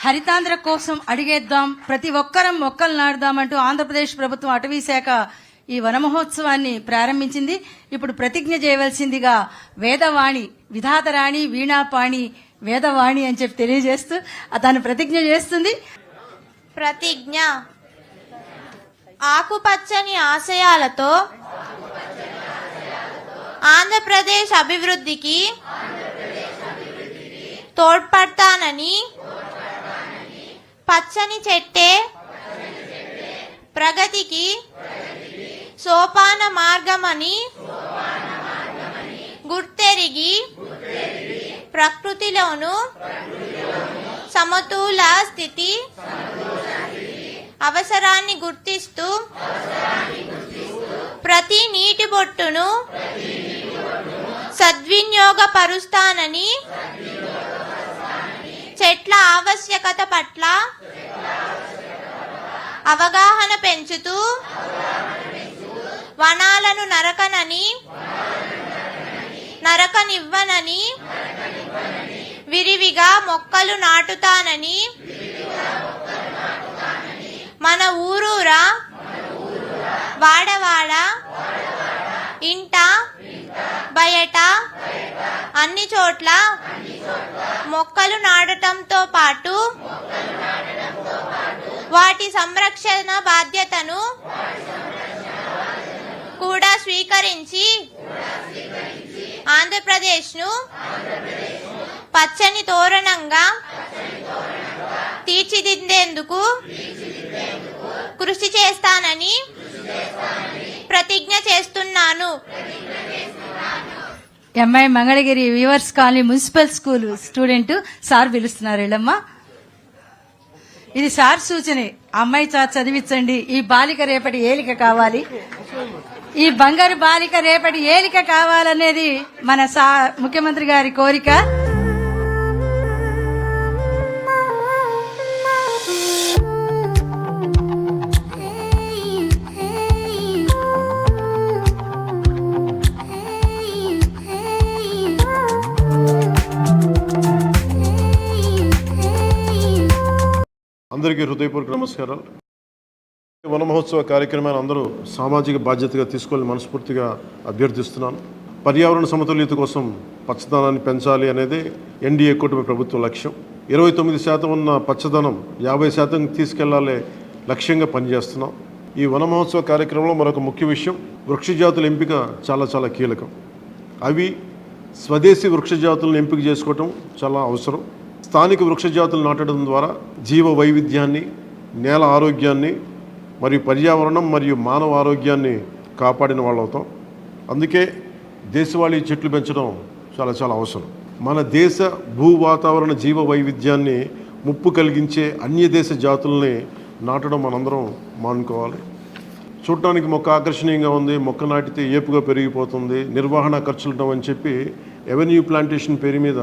హరితాంధ్ర కోసం అడిగేద్దాం, ప్రతి ఒక్కరం మొక్కలు నాటుదామంటూ ఆంధ్రప్రదేశ్ ప్రభుత్వం అటవీ శాఖ ఈ వన మహోత్సవాన్ని ప్రారంభించింది. ఇప్పుడు ప్రతిజ్ఞ చేయవలసిందిగా వేదవాణి విధాతరాణి వీణాపాణి వేదవాణి అని చెప్పి తెలియజేస్తూ తాను ప్రతిజ్ఞ చేస్తుంది. ప్రతిజ్ఞ. ఆకుపచ్చని ఆశయాలతో ఆంధ్రప్రదేశ్ అభివృద్ధికి తోడ్పడతానని, పచ్చని చెట్టే ప్రగతికి సోపాన మార్గమని గుర్తెరిగి ప్రకృతిలోను సమతుల స్థితి అవసరాన్ని గుర్తిస్తూ ప్రతి నీటి బొట్టును సద్వినియోగపరుస్తానని, చెట్ల ఆవశ్యకత పట్ల అవగాహన పెంచుతూ వనాలను నరకనివ్వనని విరివిగా మొక్కలు నాటుతానని, మన ఊరూరా వాడవాడ ఇంట బయట అన్ని చోట్ల మొక్కలు నాటడంతో పాటు వాటి సంరక్షణ బాధ్యతను కూడా స్వీకరించి ఆంధ్రప్రదేశ్ను పచ్చని తోరణంగా తీర్చిదిద్దేందుకు కృషి చేస్తానని ప్రతిజ్ఞ చేస్తున్నాను. MI Mangalagiri weavers colony municipal school student sir పిలుస్తున్నారు. వెళ్ళమ్మా, ఇది సార్ సూచనే. అమ్మాయి చదివించండి. ఈ బాలిక రేపటి ఏలిక కావాలి, ఈ బంగారు బాలిక రేపటి ఏలిక కావాలనేది మన ముఖ్యమంత్రి గారి కోరిక. అందరికీ హృదయపూర్వక నమస్కారాలు. వన మహోత్సవ కార్యక్రమాన్ని అందరూ సామాజిక బాధ్యతగా తీసుకోవాలని మనస్ఫూర్తిగా అభ్యర్థిస్తున్నాను. పర్యావరణ సమతుల్యత కోసం పచ్చదనాన్ని పెంచాలి అనేది ఎన్డీఏ కూటమి ప్రభుత్వ లక్ష్యం. 29% ఉన్న పచ్చదనం 50% తీసుకెళ్లాలే లక్ష్యంగా పనిచేస్తున్నాం. ఈ వన మహోత్సవ కార్యక్రమంలో మరొక ముఖ్య విషయం, వృక్ష జాతుల ఎంపిక చాలా కీలకం. అవి స్వదేశీ వృక్ష జాతులను ఎంపిక చేసుకోవటం చాలా అవసరం. స్థానిక వృక్ష జాతులు నాటడం ద్వారా జీవ వైవిధ్యాన్ని, నేల ఆరోగ్యాన్ని మరియు పర్యావరణం మరియు మానవ ఆరోగ్యాన్ని కాపాడిన వాళ్ళు అవుతాం. అందుకే దేశవాళీ చెట్లు పెంచడం చాలా అవసరం. మన దేశ భూ వాతావరణ జీవ వైవిధ్యాన్ని ముప్పు కలిగించే అన్య దేశ జాతుల్ని నాటడం మనందరం మానుకోవాలి. చూడటానికి మొక్క ఆకర్షణీయంగా ఉంది, మొక్క నాటితే ఏపుగా పెరిగిపోతుంది, నిర్వహణ ఖర్చులుంటాం అని చెప్పి ఎవెన్యూ ప్లాంటేషన్ పేరు మీద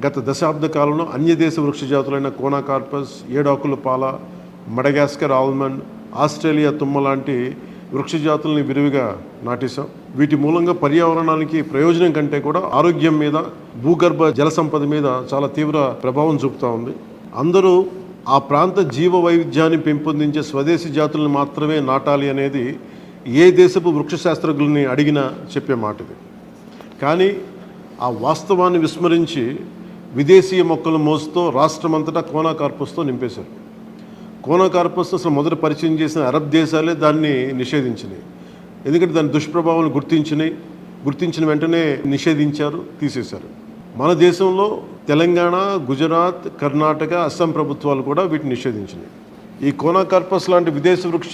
గత దశాబ్ద కాలంలో అన్యదేశ వృక్ష జాతులైన కోనాకార్పస్, ఏడాకుల పాల, మడగాస్కర్ ఆల్మండ్, ఆస్ట్రేలియా తుమ్మ లాంటి వృక్ష జాతుల్ని విరివిగా నాటేశాం. వీటి మూలంగా పర్యావరణానికి ప్రయోజనం కంటే కూడా ఆరోగ్యం మీద, భూగర్భ జల సంపద మీద చాలా తీవ్ర ప్రభావం చూపుతూ ఉంది. అందరూ ఆ ప్రాంత జీవ వైవిధ్యాన్ని పెంపొందించే స్వదేశీ జాతులను మాత్రమే నాటాలి అనేది ఏ దేశపు వృక్ష శాస్త్రజ్ఞుల్ని అడిగినా చెప్పే మాట ఇది. కానీ ఆ వాస్తవాన్ని విస్మరించి విదేశీయ మొక్కల మోసుతో రాష్ట్రమంతటా కోనాకార్పస్తో నింపేశారు. కోనాకార్పస్ అసలు మొదట పరిచయం చేసిన అరబ్ దేశాలే దాన్ని నిషేధించినాయి. ఎందుకంటే దాని దుష్ప్రభావాన్ని గుర్తించిన వెంటనే నిషేధించారు, తీసేశారు. మన దేశంలో తెలంగాణ, గుజరాత్, కర్ణాటక, అస్సాం ప్రభుత్వాలు కూడా వీటిని నిషేధించినాయి. ఈ కోనాకార్పస్ లాంటి విదేశ వృక్ష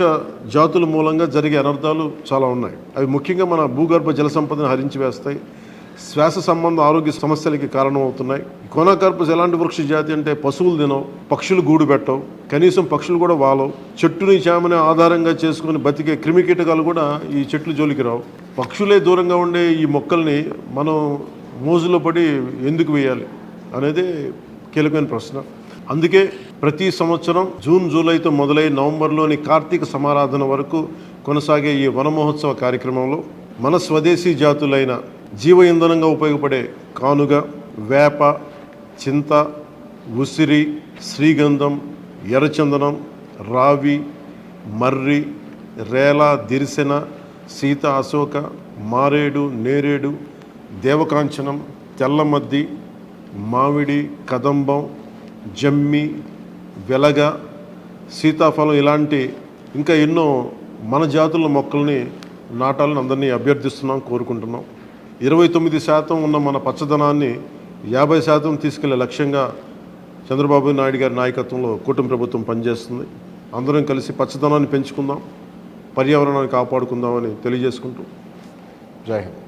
జాతుల మూలంగా జరిగే అనర్థాలు చాలా ఉన్నాయి. అవి ముఖ్యంగా మన భూగర్భ జల సంపదను హరించి వేస్తాయి, శ్వాస సంబంధ ఆరోగ్య సమస్యలకి కారణమవుతున్నాయి. కోనాకార్పస్ ఎలాంటి వృక్ష జాతి అంటే పశువులు తినవు, పక్షులు గూడు పెట్టవు, కనీసం పక్షులు కూడా వాలవు. చెట్టుని చేమని ఆధారంగా చేసుకుని బతికే క్రిమికీటకాలు కూడా ఈ చెట్లు జోలికి రావు. పక్షులే దూరంగా ఉండే ఈ మొక్కల్ని మనం మోజులో పడి ఎందుకు వేయాలి అనేది కీలకమైన ప్రశ్న. అందుకే ప్రతి సంవత్సరం జూన్, జూలైతో మొదలై నవంబర్లోని కార్తీక సమారాధన వరకు కొనసాగే ఈ వన మహోత్సవ కార్యక్రమంలో మన స్వదేశీ జాతులైన జీవ ఇంధనంగా ఉపయోగపడే కానుగ, వేప, చింత, ఉసిరి, శ్రీగంధం, ఎర్రచందనం, రావి, మర్రి, రేల, దిరిసెన, సీత, అశోక, మారేడు, నేరేడు, దేవకాంచనం, తెల్లమద్ది, మామిడి, కదంబం, జమ్మి, వెలగ, సీతాఫలం ఇలాంటి ఇంకా ఎన్నో మన జాతుల మొక్కల్ని నాటాలని అందరినీ అభ్యర్థిస్తున్నాం, కోరుకుంటున్నాం. 29% ఉన్న మన పచ్చదనాన్ని 50% తీసుకెళ్లే లక్ష్యంగా చంద్రబాబు నాయుడు గారి నాయకత్వంలో కూటమి ప్రభుత్వం పనిచేస్తుంది. అందరం కలిసి పచ్చదనాన్ని పెంచుకుందాం, పర్యావరణాన్ని కాపాడుకుందామని తెలియజేసుకుంటూ జై హింద్.